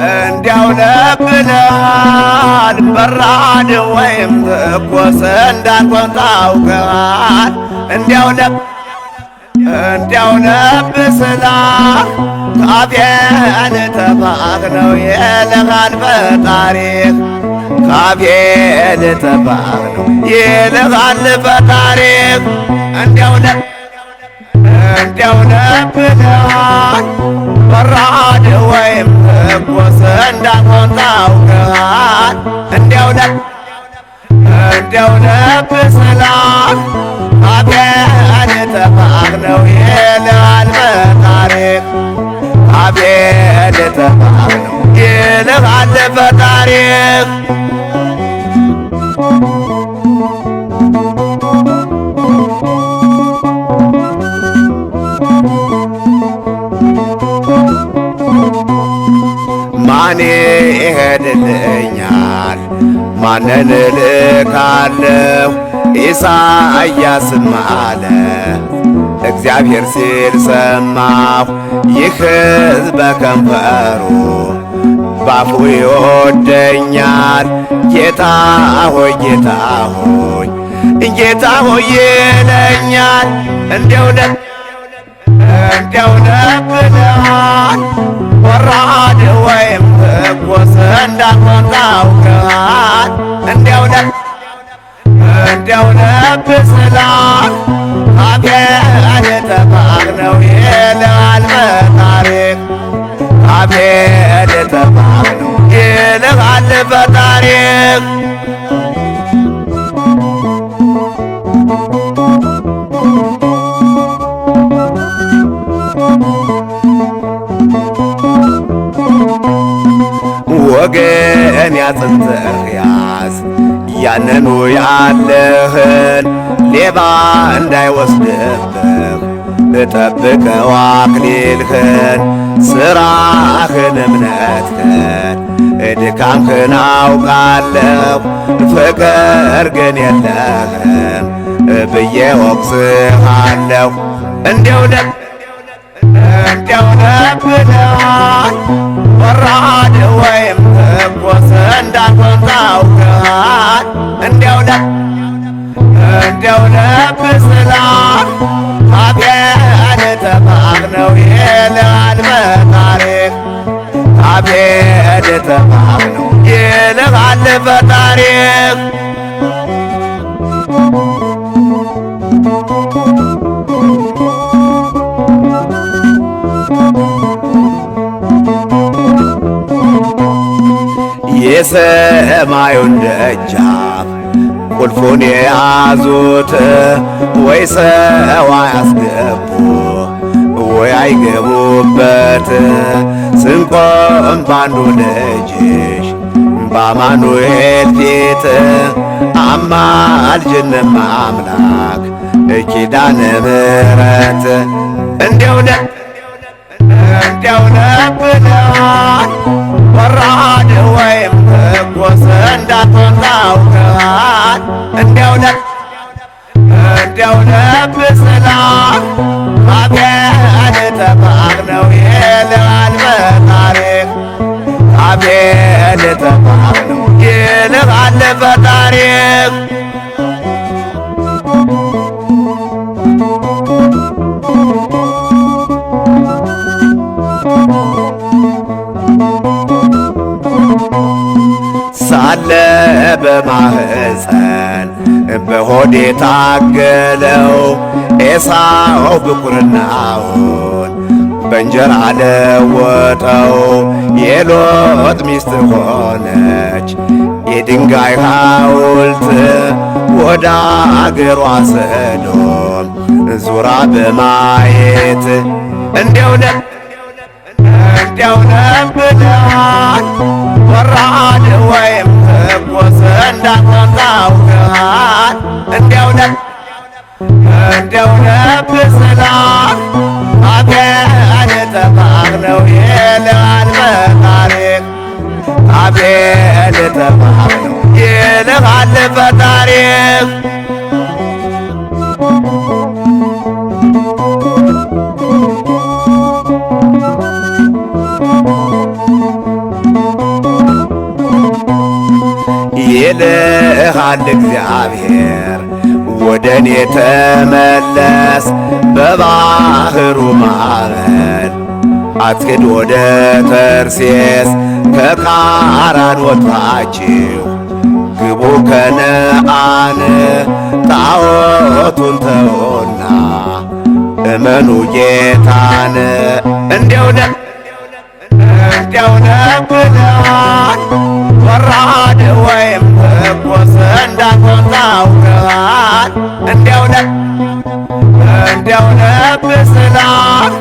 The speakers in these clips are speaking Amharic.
እንዲያው ለብ ብለሃል በራድ ወይም ትኩስ እንዳልሆን ታውቀሃል። እንዲያው ለብ ስላህ ካፌን ተፋህ ነው ይልሃል ፈጣሪህ። ካፌን ተፋህ ነው ይልሃል ፈጣሪህ። እንዲያው ለብ ብለሃል በራድ ወይም ትኩስ እንዳልሆን ታውቀሃል። እንዲያው ለብ ስላህ ካፌን ተፋህ ነው ይልሃል ፈጣሪህ። ካፌን ተፋህ ነው ይልሃል ፈጣሪህ። ማን ይሄድልኛል ማንን እልካለሁ? ኢሳይያስም አለ እግዚአብሔር ሲል ሰማሁ። ይህ ሕዝብ በከንፈሩ ባፉ ይወደኛል። ጌታ ሆይ ጌታ ሆይ ጌታ ሆይ ይለኛል። እንዲያው ለብ ብለሃል ወራድ ወይም ትኩስ እንዳልሆን ታውቀሃል። እንዲያው ለብ ስላህ ካፌን ተፋህ ነው ይልሃል ፈጣሪህ። ካፌን ተፋህ ነው ይልሃል ፈጣሪህ። ወገን ያጽንተህ ያዝ ያንኑ ያለህን ሌባ እንዳይወስድብህ እጠብቀው አክሊልህን። ሥራህን እምነትህን ድካምህን አውቃለሁ ፍቅር ግን የለህም ብዬ ወቅስሃለሁ። እንዲያው ለብ ብለሃል ወራድ ወይም ትኩስ እንዳልሆን ታውቀሃል። እንዲያው ለብ ስላህ ካፌን ተፋህ ነው ይልሃል ፈጣሪህ። ካፌን ተፋህ ነው ይልሃል ፈጣሪህ። የሰማዩን ደጃፍ ቁልፉን የያዙት ወይ ሰው አያስገቡ ወይ አይገቡበት። ስንቆም ባንዱ ልጅሽ በአማኑኤል ፊት አማልጅንም አምላክ ኪዳነ ምሕረት። እንዲያው ለብ ብለሃል ወራድ ወይም ትኩስ እንዳልሆን ታውቀሃል። እንዲያው ለብ ስላህ ካፌን ተፋህ ነው ይልሃል ፈጣሪህ። ካፌን ተፋህ ነው ይልሃል ፈጣሪህ። ሳለ በማህፀን በሆዴ ታገለው ኤሳው ብኩርናውን በእንጀራ ለወጠው። የሎጥ ሚስት ሆነች የድንጋይ ሐውልት ወደ አገሯ ሰዶም ዙራ በማየት እንዲያው ለብ ብለሃል ወራድ ወይም ትኩስ እንዳልሆን ታውቀሃል። እንዲያው ለብ ስላህ ካፌን ተፋህ ነው ይልሃል ፈጣሪህ። ካፌን ተፋህ ነው ይልሃል ፈጣሪህ። እግዚአብሔር ወደ እኔ ተመለስ በባሕሩ ማዕበል አትሂድ ወደ ተርሴስ ከካራን ወጥታችሁ ግቡ ከነዓን ጣዖቱን ተዉና እመኑ ጌታን። እንዲያው ብለዋል ወራድ ወይም ትኩስ እንዳትሆን ታውቀዋል። እንዲያው ብስላት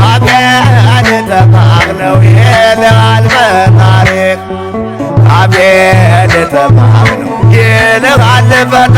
አቤል ጠባብ ነው ይልሃል በታሪክ አቤል ጠባብ ነው ይልሃል በታሪክ